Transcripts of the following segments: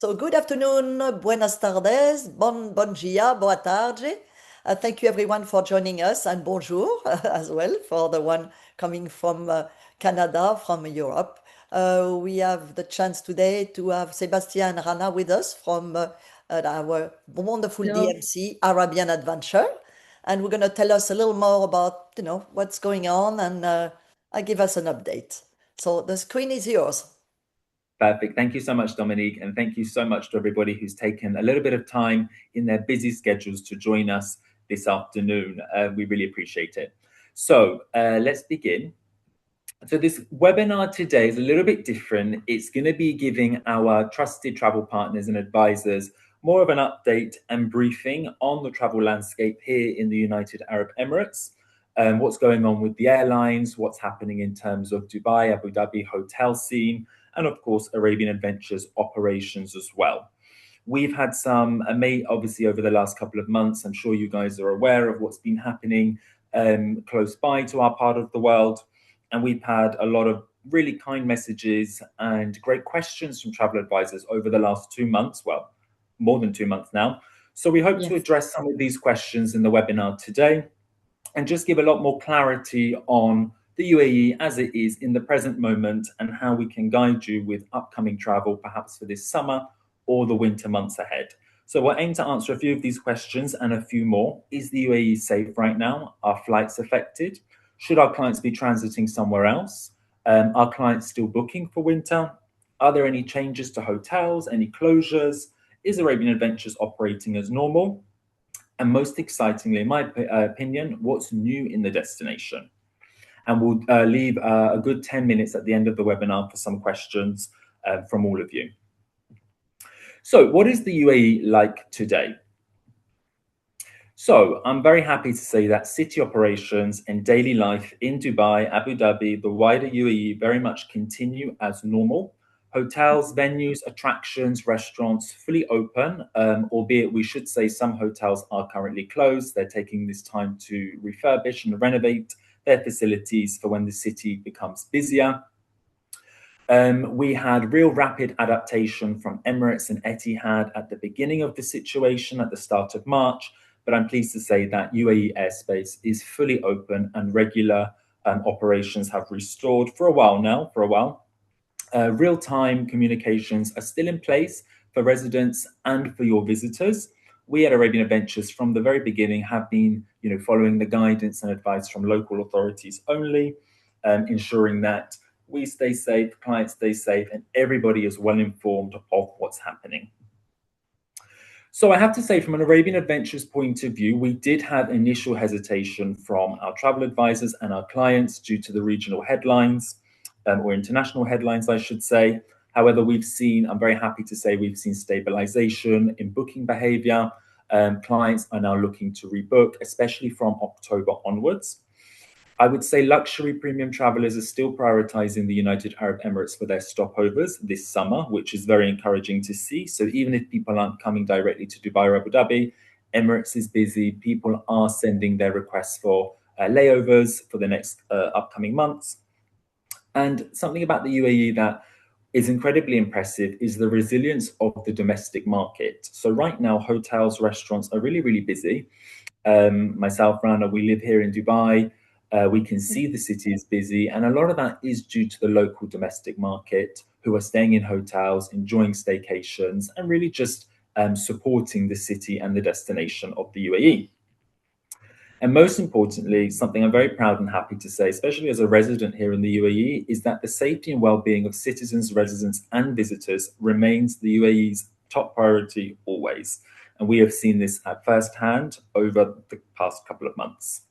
So good afternoon, buenas tardes, bon dia, boa tarde. Thank you everyone for joining us, and bonjour as well for the one coming from Canada, from Europe. We have the chance today to have Sebastian and Rana with us from our wonderful Hello. DMC, Arabian Adventure. And we're going to tell us a little more about, what's going on and give us an update. So the screen is yours. Perfect. Thank you so much, Dominique. And thank you so much to everybody who's taken a little bit of time in their busy schedules to join us this afternoon. We really appreciate it. So let's begin. So this webinar today is a little bit different. It's going to be giving our trusted travel partners and advisors more of an update and briefing on the travel landscape here in the United Arab Emirates. What's going on with the airlines, what's happening in terms of Dubai, Abu Dhabi hotel scene, and of course, Arabian Adventures operations as well. We've had some, obviously over the last couple of months, I'm sure you guys are aware of what's been happening close by to our part of the world. And we've had a lot of really kind messages and great questions from travel advisors over the last 2 months, well, more than 2 months now. So we hope to Yes. address some of these questions in the webinar today and just give a lot more clarity on the UAE as it is in the present moment and how we can guide you with upcoming travel, perhaps for this summer or the winter months ahead. So we'll aim to answer a few of these questions and a few more. Is the UAE safe right now? Are flights affected? Should our clients be transiting somewhere else? Are clients still booking for winter? Are there any changes to hotels, any closures? Is Arabian Adventures operating as normal? And most excitingly, in my opinion, what's new in the destination? And we'll leave a good 10 minutes at the end of the webinar for some questions from all of you. So what is the UAE like today? So I'm very happy to say that city operations and daily life in Dubai, Abu Dhabi, the wider UAE very much continue as normal. Hotels, venues, attractions, restaurants fully open, albeit we should say some hotels are currently closed. They're taking this time to refurbish and renovate their facilities for when the city becomes busier. We had real rapid adaptation from Emirates and Etihad at the beginning of the situation at the start of March, but I'm pleased to say that UAE airspace is fully open and regular operations have restored for a while now, Real-time communications are still in place for residents and for your visitors. We at Arabian Adventures from the very beginning have been following the guidance and advice from local authorities only, ensuring that we stay safe, clients stay safe, and everybody is well informed of what's happening. So I have to say, from an Arabian Adventures point of view, we did have initial hesitation from our travel advisors and our clients due to the regional headlines, or international headlines, I should say. However, I'm very happy to say we've seen stabilization in booking behavior. Clients are now looking to rebook, especially from October onwards. I would say luxury premium travelers are still prioritizing the United Arab Emirates for their stopovers this summer, which is very encouraging to see. So even if people aren't coming directly to Dubai or Abu Dhabi, Emirates is busy. People are sending their requests for layovers for the next upcoming months. And something about the UAE that is incredibly impressive is the resilience of the domestic market. So right now, hotels, restaurants are really, really busy. Myself, Rana, we live here in Dubai. We can see the city is busy, and a lot of that is due to the local domestic market who are staying in hotels, enjoying staycations, and really just supporting the city and the destination of the UAE. And most importantly, something I'm very proud and happy to say, especially as a resident here in the UAE, is that the safety and well-being of citizens, residents, and visitors remains the UAE's top priority always. And we have seen this at first hand over the past couple of months.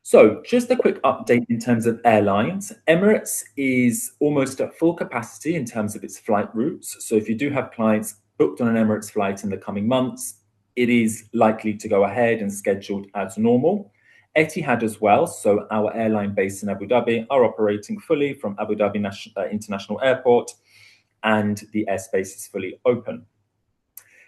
So just a quick update in terms of airlines. Emirates is almost at full capacity in terms of its flight routes. So if you do have clients booked on an Emirates flight in the coming months, it is likely to go ahead and scheduled as normal. Etihad as well, so our airline base in Abu Dhabi, are operating fully from Abu Dhabi International Airport, and the airspace is fully open.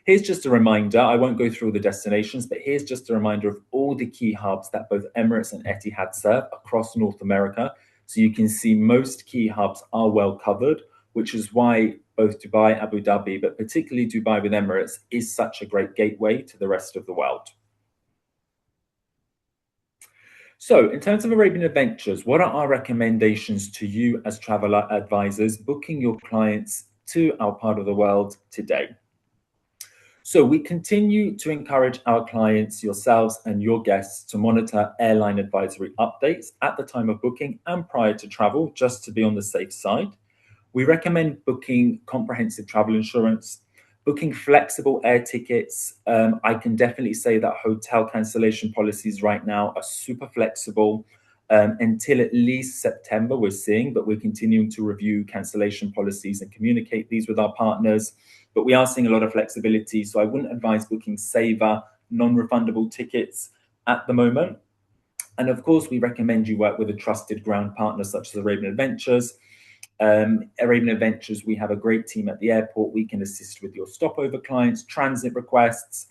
Here's just a reminder, I won't go through all the destinations, but here's just a reminder of all the key hubs that both Emirates and Etihad serve across North America. So you can see most key hubs are well covered. which is why both Dubai, Abu Dhabi, but particularly Dubai with Emirates is such a great gateway to the rest of the world. So, in terms of Arabian Adventures, what are our recommendations to you as travel advisors booking your clients to our part of the world today? So, we continue to encourage our clients, yourselves, and your guests to monitor airline advisory updates at the time of booking and prior to travel, just to be on the safe side. We recommend booking comprehensive travel insurance, booking flexible air tickets. I can definitely say that hotel cancellation policies right now are super flexible. Until at least September, we're seeing, but we're continuing to review cancellation policies and communicate these with our partners. But we are seeing a lot of flexibility, so I wouldn't advise booking saver, non-refundable tickets at the moment. And of course, we recommend you work with a trusted ground partner such as Arabian Adventures. Arabian Adventures, we have a great team at the airport. We can assist with your stopover clients, transit requests.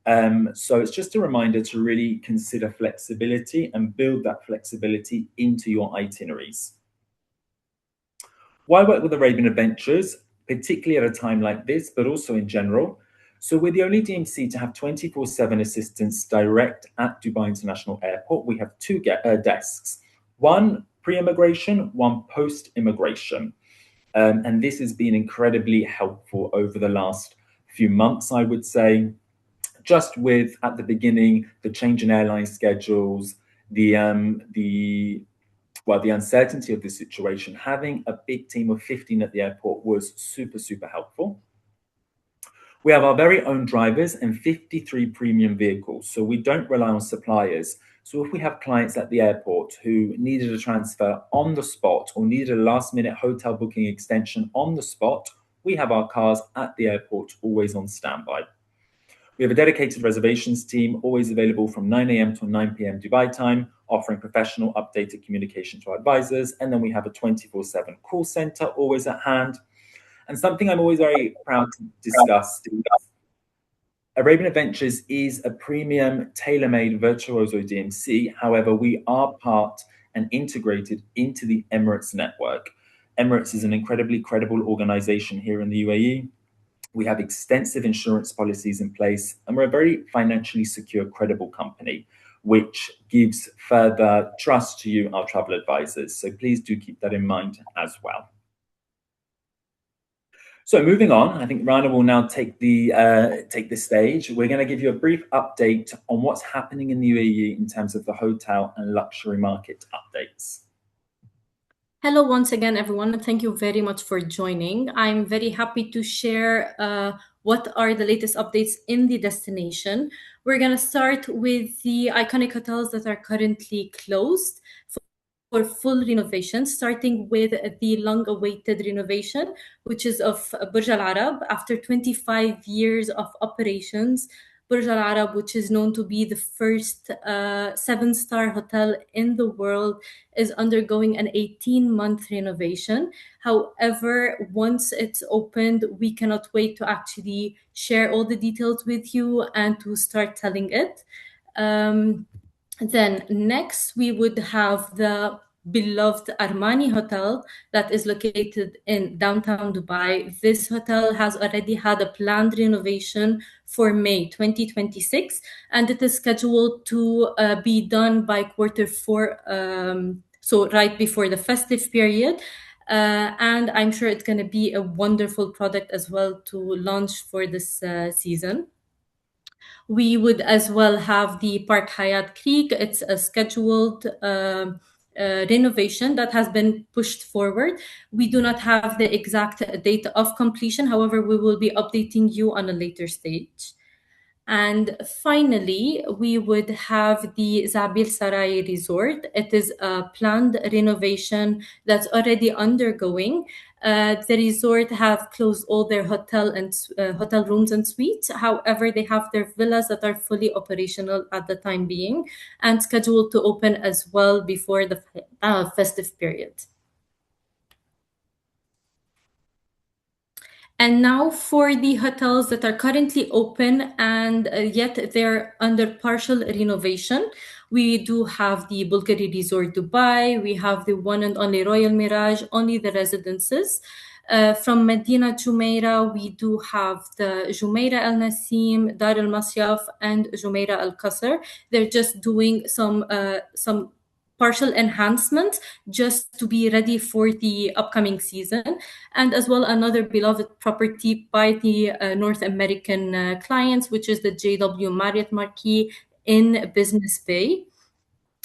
So it's just a reminder to really consider flexibility and build that flexibility into your itineraries. Why work with Arabian Adventures, particularly at a time like this, but also in general? So we're the only DMC to have 24/7 assistance direct at Dubai International Airport. We have two desks, one pre-immigration, one post-immigration. And this has been incredibly helpful over the last few months, I would say, just with at the beginning, the change in airline schedules, the uncertainty of the situation, having a big team of 15 at the airport was super, super helpful. We have our very own drivers and 53 premium vehicles, so we don't rely on suppliers. So if we have clients at the airport who needed a transfer on the spot or needed a last minute hotel booking extension on the spot, we have our cars at the airport always on standby. We have a dedicated reservations team always available from 9 a.m. to 9 p.m. Dubai time, offering professional updated communication to our advisors. And then we have a 24/7 call center always at hand. And something I'm always very proud to discuss is Arabian Adventures is a premium, tailor-made virtuoso DMC. However, we are part and integrated into the Emirates network. Emirates is an incredibly credible organization here in the UAE. We have extensive insurance policies in place, and we're a very financially secure, credible company, which gives further trust to you, our travel advisors. So please do keep that in mind as well. So moving on, I think Rana will now take the stage. We're going to give you a brief update on what's happening in the UAE in terms of the hotel and luxury market updates. Hello once again, everyone, and thank you very much for joining. I'm very happy to share what are the latest updates in the destination. We're going to start with the iconic hotels that are currently closed for full renovation, starting with the long-awaited renovation, which is of Burj Al Arab. After 25 years of operations, Burj Al Arab, which is known to be the first 7-star hotel in the world, is undergoing an 18-month renovation. However, once it's opened, we cannot wait to actually share all the details with you and to start telling it. Then next, we would have the beloved Armani Hotel that is located in downtown Dubai. This hotel has already had a planned renovation for May 2026, and it is scheduled to be done by Q4, so right before the festive period. And I'm sure it's going to be a wonderful product as well to launch for this season. We would as well have the Park Hyatt Creek. It's a scheduled renovation that has been pushed forward. We do not have the exact date of completion. However, we will be updating you on a later stage. And finally, we would have the Zabil Sarai Resort. It is a planned renovation that's already undergoing. The resort have closed all their hotel rooms and suites. However, they have their villas that are fully operational at the time being and scheduled to open as well before the festive period. And now for the hotels that are currently open and yet they're under partial renovation. We do have the Bulgari Resort Dubai. We have the one and only Royal Mirage, only the residences. From Medina Jumeirah, we do have the Jumeirah Al Nasim, Dar Al Masyaf, and Jumeirah Al Qasr. They're just doing some partial enhancements just to be ready for the upcoming season. And as well, another beloved property by the North American clients, which is the JW Marriott Marquis in Business Bay.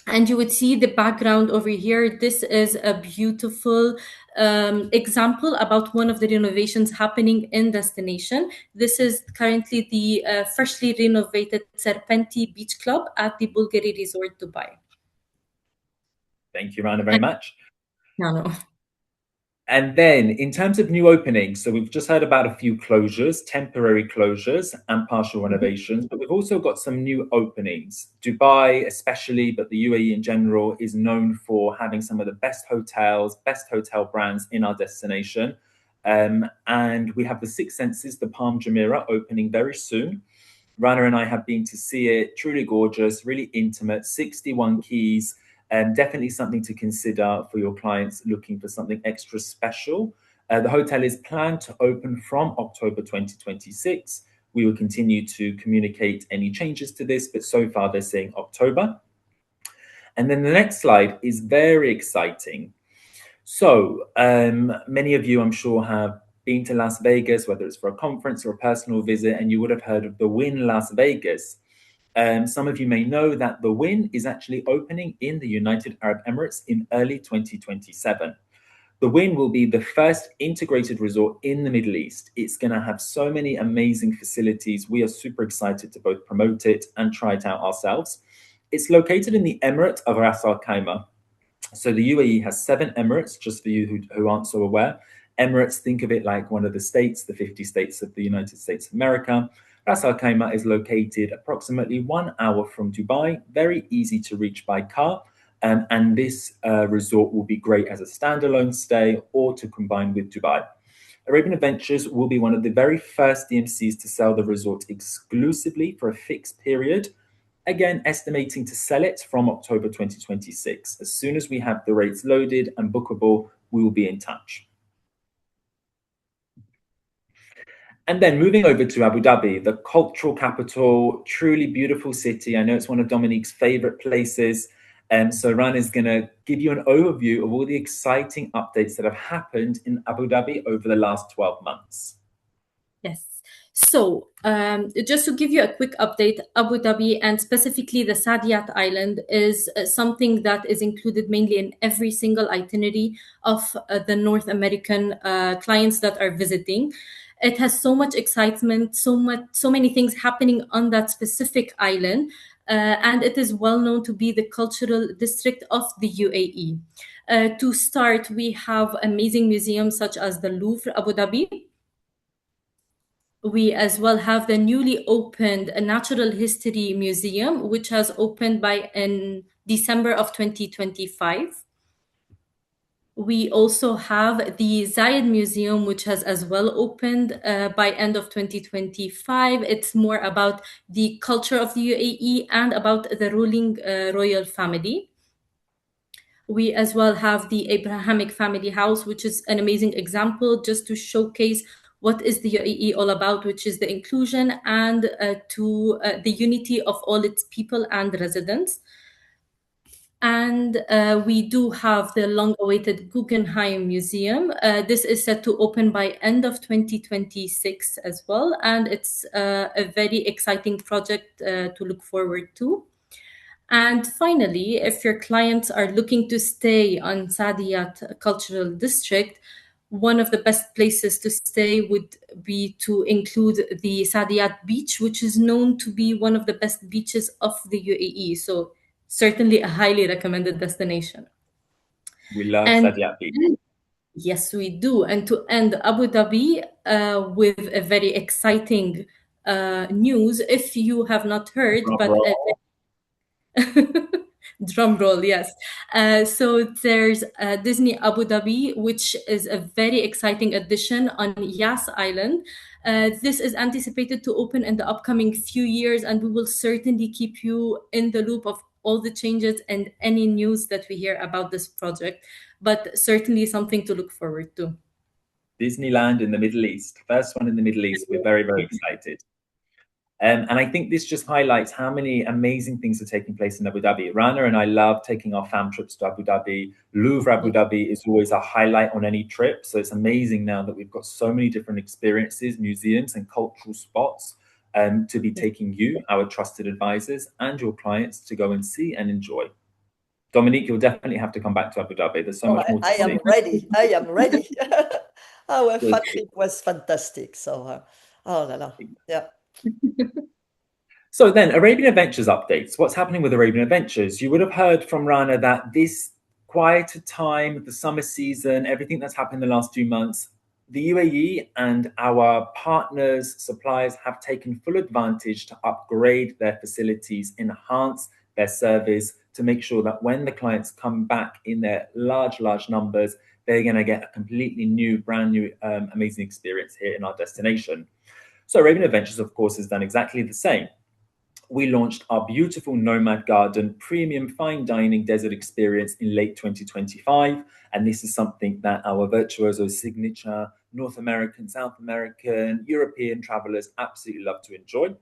And you would see the background over here. This is a beautiful example about one of the renovations happening in destination. This is currently the freshly renovated Serpenti Beach Club at the Bulgari Resort Dubai. Thank you, Rana, very much. No. And then in terms of new openings, so we've just heard about a few closures, temporary closures and partial renovations, but we've also got some new openings. Dubai especially, but the UAE in general, is known for having some of the best hotels, best hotel brands in our destination. And we have the Six Senses, the Palm Jumeirah, opening very soon. Rana and I have been to see it, truly gorgeous, really intimate, 61 keys. Definitely something to consider for your clients looking for something extra special. The hotel is planned to open from October 2026. We will continue to communicate any changes to this, but so far they're saying October. And then the next slide is very exciting. So many of you, I'm sure, have been to Las Vegas, whether it's for a conference or a personal visit, and you would have heard of the Wynn Las Vegas. Some of you may know that the Wynn is actually opening in the United Arab Emirates in early 2027. The Wynn will be the first integrated resort in the Middle East. It's going to have so many amazing facilities. We are super excited to both promote it and try it out ourselves. It's located in the Emirate of Ras Al Khaimah. So the UAE has 7 emirates, just for you who aren't so aware. Emirates, think of it like one of the states, the 50 states of the United States of America. Ras Al Khaimah is located approximately 1 hour from Dubai, very easy to reach by car. And this resort will be great as a standalone stay or to combine with Dubai. Arabian Adventures will be one of the very first DMCs to sell the resort exclusively for a fixed period. Again, estimating to sell it from October 2026. As soon as we have the rates loaded and bookable, we will be in touch. And then moving over to Abu Dhabi, the cultural capital, truly beautiful city. I know it's one of Dominique's favorite places. So Ran is going to give you an overview of all the exciting updates that have happened in Abu Dhabi over the last 12 months. Yes. So just to give you a quick update, Abu Dhabi and specifically the Saadiyat Island is something that is included mainly in every single itinerary of the North American clients that are visiting. It has so much excitement, so many things happening on that specific island, and it is well known to be the cultural district of the UAE. To start, we have amazing museums such as the Louvre Abu Dhabi. We as well have the newly opened Natural History Museum, which has opened in December of 2025. We also have the Zayed Museum, which has as well opened by end of 2025. It's more about the culture of the UAE and about the ruling royal family. We as well have the Abrahamic Family House, which is an amazing example just to showcase what is the UAE all about, which is the inclusion and the unity of all its people and residents. And we do have the long-awaited Guggenheim Museum. This is set to open by end of 2026 as well. And it's a very exciting project to look forward to. And finally, if your clients are looking to stay on Saadiyat Cultural District, one of the best places to stay would be to include the Saadiyat Beach, which is known to be one of the best beaches of the UAE. So certainly a highly recommended destination. We love Saadiyat Beach. Yes, we do. And to end Abu Dhabi with a very exciting news, if you have not heard, drum roll, yes. So there's Disney Abu Dhabi, which is a very exciting addition on Yas Island. This is anticipated to open in the upcoming few years, and we will certainly keep you in the loop of all the changes and any news that we hear about this project, but certainly something to look forward to. Disneyland in the Middle East, first one in the Middle East. We're very, very excited. And I think this just highlights how many amazing things are taking place in Abu Dhabi. Rana and I love taking our fam trips to Abu Dhabi. Louvre Abu Dhabi is always a highlight on any trip. So it's amazing now that we've got so many different experiences, museums and cultural spots to be taking you, our trusted advisors, and your clients to go and see and enjoy. Dominique, you'll definitely have to come back to Abu Dhabi. There's so much more to see. I am ready. I am ready. Our fun trip was fantastic. So, oh la la. Yeah. So then, Arabian Adventures updates. What's happening with Arabian Adventures? You would have heard from Rana that this quieter time, the summer season, everything that's happened in the last few months, the UAE and our partners, suppliers have taken full advantage to upgrade their facilities, enhance their service to make sure that when the clients come back in their large numbers, they're going to get a completely new, brand new, amazing experience here in our destination. So Arabian Adventures, of course, has done exactly the same. We launched our beautiful Nomad Garden premium fine dining desert experience in late 2025. And this is something that our Virtuoso signature North American, South American, European travelers absolutely love to enjoy.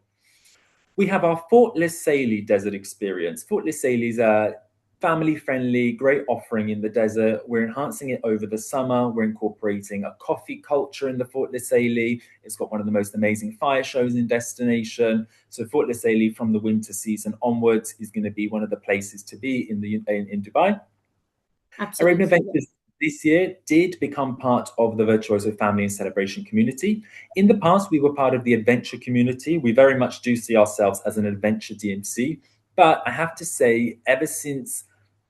We have our Fort Les Sailly desert experience. Fort Les Sailly is a family-friendly, great offering in the desert. We're enhancing it over the summer. We're incorporating a coffee culture in the Fort Les Sailly. It's got one of the most amazing fire shows in destination. So Fort Les Sailly from the winter season onwards is going to be one of the places to be in Dubai. Absolutely. Arabian Adventures this year did become part of the Virtuoso family and celebration community. In the past, we were part of the adventure community. We very much do see ourselves as an adventure DMC. But I have to say, ever since,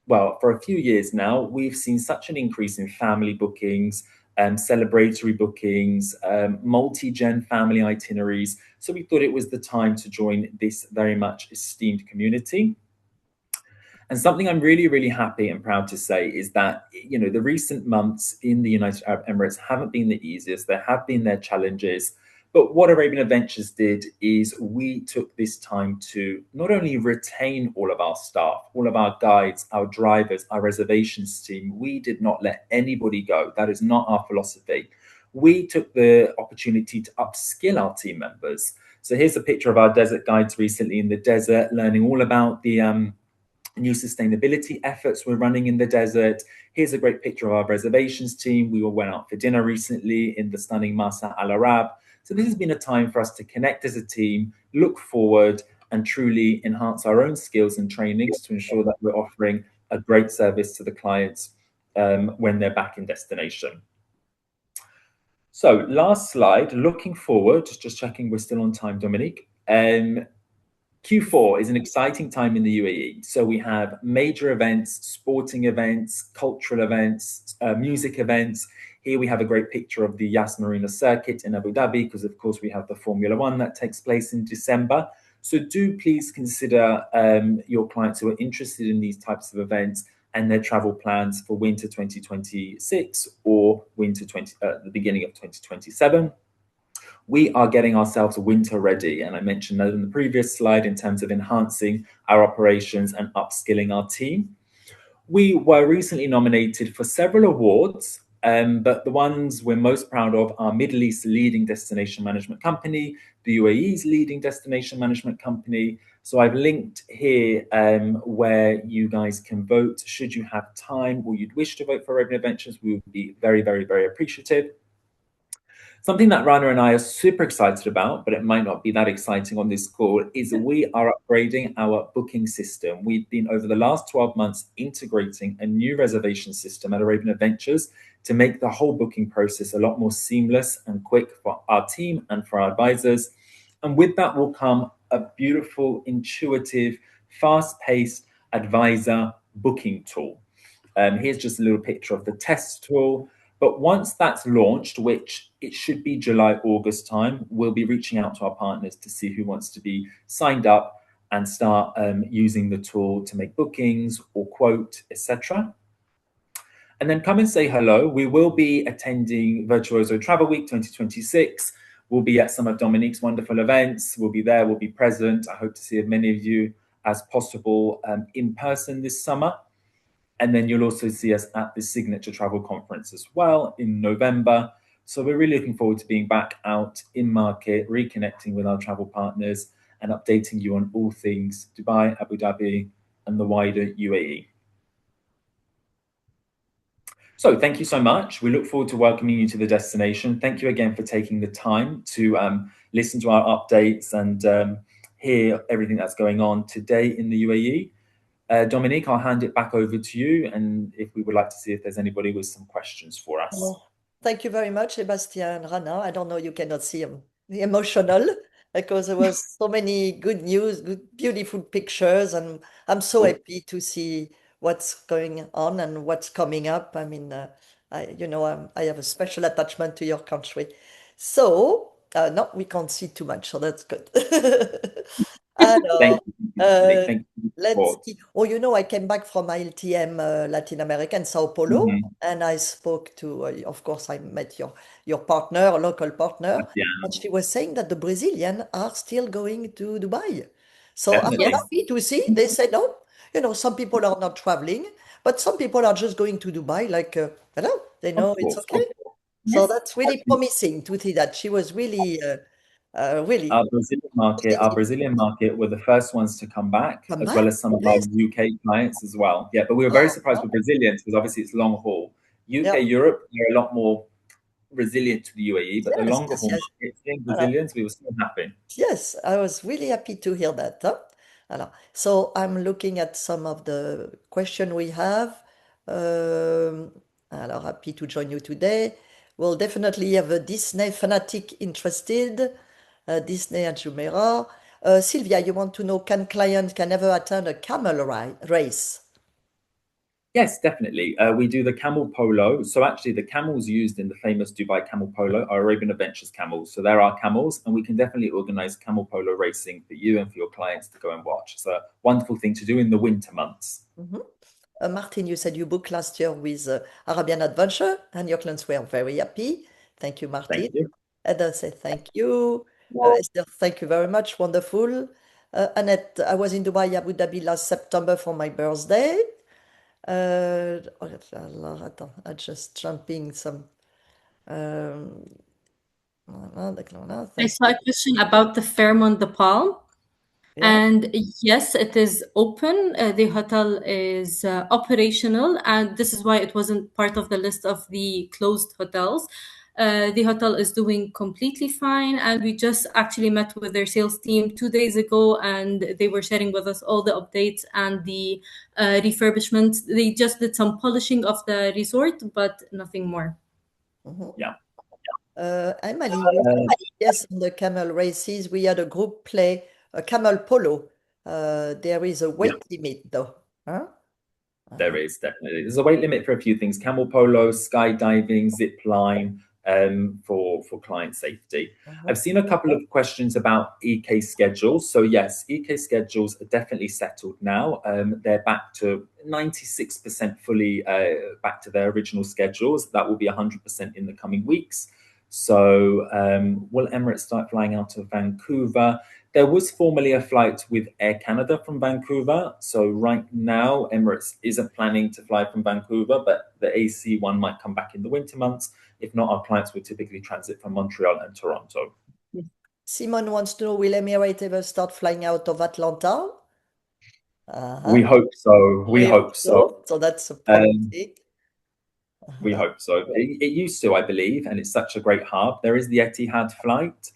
well, for a few years now, we've seen such an increase in family bookings, celebratory bookings, multi-gen family itineraries. So we thought it was the time to join this very much esteemed community. And something I'm really, really happy and proud to say is that, you know, the recent months in the United Arab Emirates haven't been the easiest. There have been their challenges. But what Arabian Adventures did is we took this time to not only retain all of our staff, all of our guides, our drivers, our reservations team. We did not let anybody go. That is not our philosophy. We took the opportunity to upskill our team members. So here's a picture of our desert guides recently in the desert, learning all about the new sustainability efforts we're running in the desert. Here's a great picture of our reservations team. We all went out for dinner recently in the stunning Masa Al Arab. So this has been a time for us to connect as a team, look forward, and truly enhance our own skills and trainings to ensure that we're offering a great service to the clients when they're back in destination. So last slide, looking forward, just checking we're still on time, Dominique. Q4 is an exciting time in the UAE. So we have major events, sporting events, cultural events, music events. Here we have a great picture of the Yas Marina circuit in Abu Dhabi, because of course we have the Formula One that takes place in December. So do please consider your clients who are interested in these types of events and their travel plans for winter 2026 or the beginning of 2027. We are getting ourselves winter ready. And I mentioned that in the previous slide in terms of enhancing our operations and upskilling our team. We were recently nominated for several awards, but the ones we're most proud of are Middle East's leading destination management company, the UAE's leading destination management company. So I've linked here where you guys can vote. Should you have time or you'd wish to vote for Arabian Adventures, we would be very, very, very appreciative. Something that Rana and I are super excited about, but it might not be that exciting on this call, is we are upgrading our booking system. We've been, over the last 12 months, integrating a new reservation system at Arabian Adventures to make the whole booking process a lot more seamless and quick for our team and for our advisors. And with that will come a beautiful, intuitive, fast-paced advisor booking tool. Here's just a little picture of the test tool. But once that's launched, which it should be July, August time, we'll be reaching out to our partners to see who wants to be signed up and start using the tool to make bookings or quote, etc. And then come and say hello. We will be attending Virtuoso Travel Week 2026. We'll be at some of Dominique's wonderful events. We'll be there, we'll be present. I hope to see many of you as possible in person this summer. And then you'll also see us at the Signature Travel Conference as well in November. So we're really looking forward to being back out in market, reconnecting with our travel partners and updating you on all things Dubai, Abu Dhabi, and the wider UAE. So thank you so much. We look forward to welcoming you to the destination. Thank you again for taking the time to listen to our updates and hear everything that's going on today in the UAE. Dominique, I'll hand it back over to you, and if we would like to see if there's anybody with some questions for us. Oh, thank you very much, Sebastian Rana. I don't know, you cannot see him. The emotional because there was so many good news, good, beautiful pictures, and I'm so happy to see what's going on and what's coming up. I mean, I have a special attachment to your country. So, no, we can't see too much, so that's good. Alors, Thank you, Dominique. Thank you for the let's support. see. Oh, I came back from ILTM Latin America in Sao Paulo, and I spoke to, of course, I met your partner, a local partner, Yeah, and she was saying that the Brazilians are still going to Dubai. So I was definitely. happy to see. They said, no, some people are not traveling, but some people are just going to Dubai, like, they Of know it's course, okay. of course. So Yes. that's really promising to see that. She was really, really Our positive. Brazilian market were the first ones to come back, Come as well back? as some of our Yes. UK clients as well. Yeah, but we were very Oh, surprised with Brazilians because obviously it's long haul. yeah. UK, Europe, they're a lot more resilient to the UAE, but the Yes, longer yes, haul yes. market, seeing Voilà. Brazilians, we were so happy. Yes, I was really happy to hear that. Huh? Voilà. So I'm looking at some of the question we have. Um, alors, happy to join you today. We'll definitely have a Disney fanatic interested. Disney and Jumeirah. Sylvia, you want to know, can client can ever attend a camel race? Yes, definitely. We do the camel polo. So actually, the camels used in the famous Dubai camel polo are Arabian Adventures camels. So there are camels, and we can definitely organize camel polo racing for you and for your clients to go and watch. It's a wonderful thing to do in the winter months. Mhm. Martin, you said you booked last year with Arabian Adventure, and your clients were very happy. Thank you, Martin. Thank you. Heather said thank you. Well, Esther, thank you very much. Wonderful. Annette, I was in Dubai, Abu Dhabi last September for my birthday. Alors, attends, I'm just jumping some. Um, I thank saw a question about the Fairmont the Palm. you. And yes, it is open. The hotel is operational, and this is why it wasn't part of the list of the closed hotels. The hotel is doing completely fine, and we just actually met with their sales team 2 days ago, and they were sharing with us all the updates and the refurbishments. They just did some polishing of the resort, but nothing more. Mhm. yeah. Emily, you said yes, on the camel races, we had a group play, a camel polo. There is a Yeah. weight limit, though. Huh? There is definitely. There's a weight limit for a few things: camel polo, skydiving, zip line, for client safety. Mhm. I've seen a couple of questions about EK schedules. So yes, EK schedules are definitely settled now. They're back to 96% fully back to their original schedules. That will be 100% in the coming weeks. So will Emirates start flying out of Vancouver? There was formerly a flight with Air Canada from Vancouver. So right now, Emirates isn't planning to fly from Vancouver, but the AC one might come back in the winter months. If not, our clients would typically transit from Montreal and Toronto. Simon wants to know, will Emirates ever start flying out of Atlanta? We Uh-huh. hope so. We We hope hope so. so. So that's a Um, promising. we hope so. It used to, I believe, and it's such a great hub. There is the Etihad flight.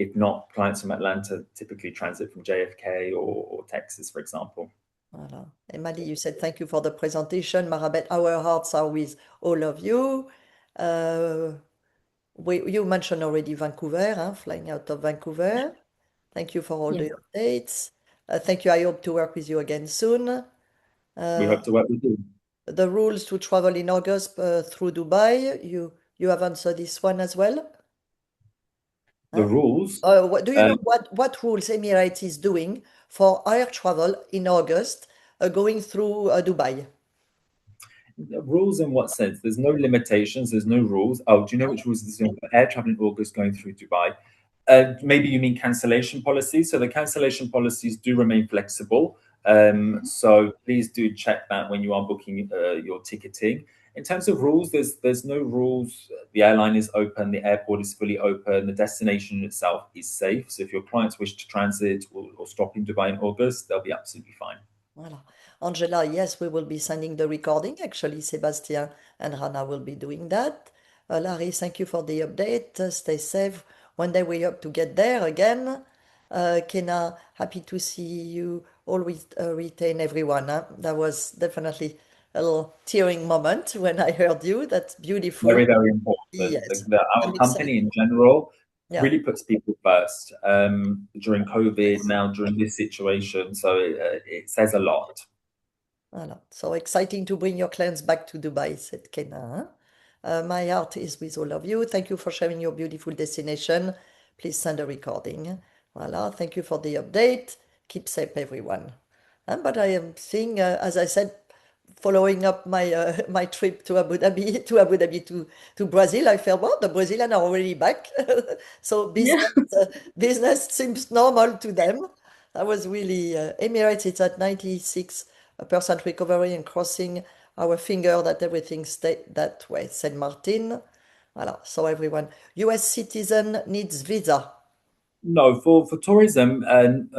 If not, clients from Atlanta typically transit from JFK or Texas, for example. Voilà. Emily, you said thank you for the presentation. Marabel, our hearts are with all of you. Uh, you mentioned already Vancouver, huh? Flying out of Vancouver. Thank you for all Yes. the updates. Thank you. I hope to work with you again soon. We Uh, hope to work with you. the rules to travel in August through Dubai, you have answered this one as well? The Huh? rules. Do you Um, know what rules Emirates is doing for air travel in August going through Dubai? Rules in what sense? There's no limitations. There's no rules. Oh, do you know which rules is doing for air travel in August going through Dubai? Maybe you mean cancellation policies. So the cancellation policies do remain flexible. So please do check that when you are booking your ticketing. In terms of rules, there's no rules. The airline is open, the airport is fully open, the destination itself is safe. So if your clients wish to transit or stop in Dubai in August, they'll be absolutely fine. Voilà. Angela, yes, we will be sending the recording. Actually, Sebastian and Hannah will be doing that. Larry, thank you for the update. Stay safe. One day we hope to get there again. Kena, happy to see you always retain everyone. Huh? That was definitely a little tearing moment when I heard you. That's beautiful. Very, very important. Yes. Our I'm company excited. in general Yeah. really puts people first during COVID, now during this situation. So it says a lot. Voilà. So exciting to bring your clients back to Dubai, said Kena. My heart is with all of you. Thank you for sharing your beautiful destination. Please send a recording. Voilà. Thank you for the update. Keep safe, everyone. But I am seeing, as I said, following up my my trip to Abu Dhabi, to Brazil, I felt, well, the Brazilians are already back. So Yeah. business seems normal to them. That was really, Emirates, it's at 96% recovery and crossing our finger that everything stayed that way, said Martin. Voilà. So everyone, US citizen needs visa. No, for tourism and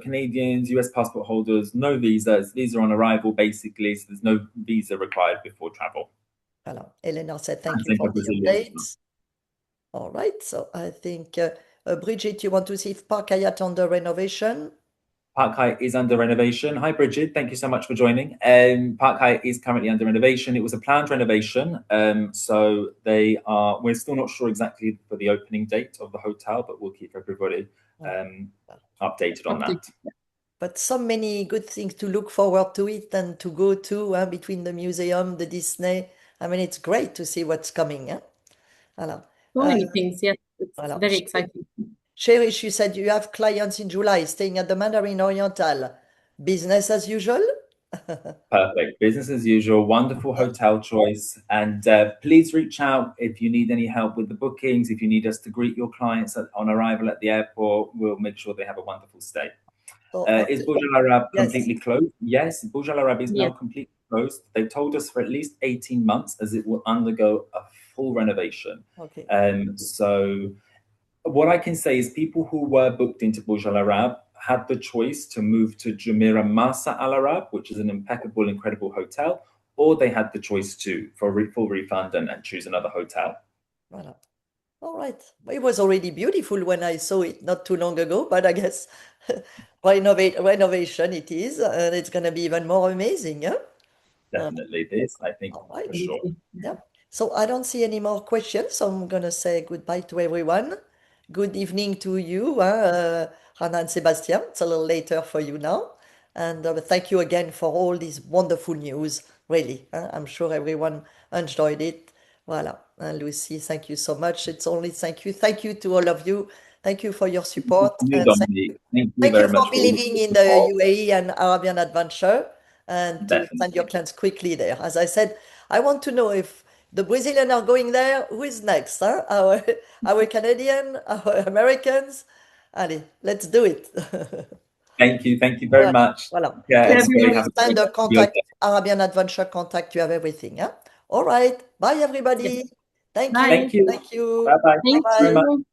Canadians, US passport holders, no visas. These are on arrival basically, so there's no visa required before travel. Voilà. Eleanor said, thank And you same for for the Brazilians as well. updates. All right, so I think, Bridget, you want to see if Park Hyatt under renovation? Park Hyatt is under renovation. Hi, Bridget. Thank you so much for joining. Park Hyatt is currently under renovation. It was a planned renovation. So we're still not sure exactly for the opening date of the hotel, but we'll keep everybody updated on that. But so many good things to look forward to it and to go to between the museum, the Disney. I mean, it's great to see what's coming. Voilà. So many things, yes. It's Voilà. very exciting. Cherish, you said you have clients in July staying at the Mandarin Oriental. Business as usual? Perfect. Business as usual. Wonderful hotel choice. And please reach out if you need any help with the bookings. If you need us to greet your clients on arrival at the airport, we'll make sure they have a wonderful stay. So, Is Burj Al Arab yes. completely closed? Yes, Burj Al Arab is now completely closed. They've told us for at least 18 months as it will undergo a full renovation. Okay. So what I can say is people who were booked into Burj Al Arab had the choice to move to Jumeirah Marsa Al Arab, which is an impeccable, incredible hotel, or they had the choice for full refund and choose another hotel. Voilà. All right. It was already beautiful when I saw it not too long ago, but I guess renovation it is, and it's going to be even more amazing. Yeah? Definitely this, I think, Right. for sure. Yeah. So I don't see any more questions, so I'm going to say goodbye to everyone. Good evening to you, Hannah and Sebastian. It's a little later for you now. And thank you again for all these wonderful news, really. I'm sure everyone enjoyed it. Voilà. And Lucy, thank you so much. It's only thank you. Thank you to all of you. Thank you for your support. You, Dominique. Thank you Thank very you much for for all believing the in the support. UAE and Arabian adventure and to send your clients quickly there. As I said, I want to know if the Brazilians are going there, who is next? Huh? Our Canadian, our Americans? Allez, let's do it. Thank you very much. Voilà. Yeah, Please everybody have a send a great contact, Arabian adventure contact, you have everything. Huh? All right. Bye, everybody. Yes. Thank Bye. you. Thank you. Thank you. Bye-bye. Thank Very much. you.